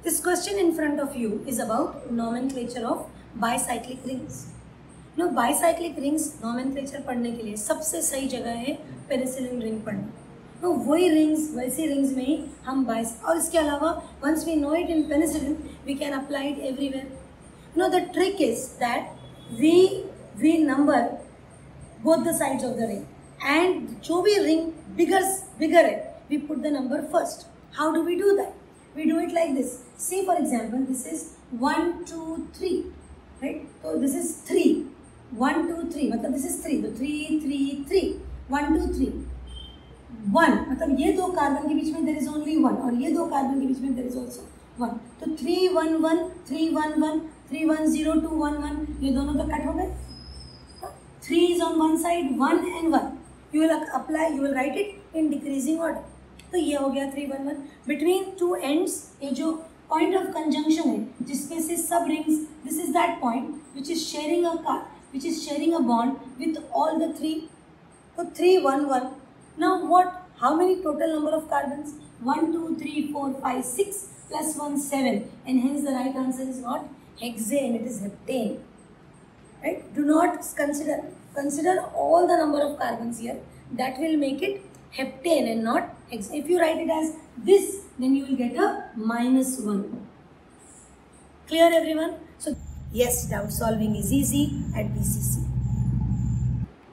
This question in front of you is about nomenclature of bicyclic rings. Now bicyclic rings nomenclature पढ़ने के लिए सबसे सही जगह है पेनिसिलिन रिंग पढ़ना. तो वही रिंग्स वैसी रिंग्स में ही हम और इसके अलावा once we know it in penicillin we can apply it everywhere. Now the trick is that we number both the sides of the ring and जो भी ring bigger है we put the number first. How do we do that? We do it like this. Say for example this is 1 2 3, right? So this is 3 1 2 3 मतलब this is 3 तो 3 3 3 1 2 3 1 मतलब ये दो carbon के बीच में there is only 1 और ये दो कार्बन के बीच में there is also 1. तो 3 1 1 3 1 1 3 1 0 2 1 1 ये दोनों तो कट हो गए. 3 is on one side 1 and 1. You will write it in decreasing order. तो ये हो गया 3 1 1. Between two ends ये जो point of conjunction है जिसमें से सब rings this is that point which is sharing a bond with all the three. So 3 1 1. Now what? How many total number of carbons? 1 2 3 4 5 6 plus 1 7 and hence the right answer is not hexane, it is heptane. Right? Do not consider all the number of carbons here. That will make it heptane and not hexane. If you write it as this, then you will get a -1. Clear everyone? So yes, doubt solving is easy at BCC.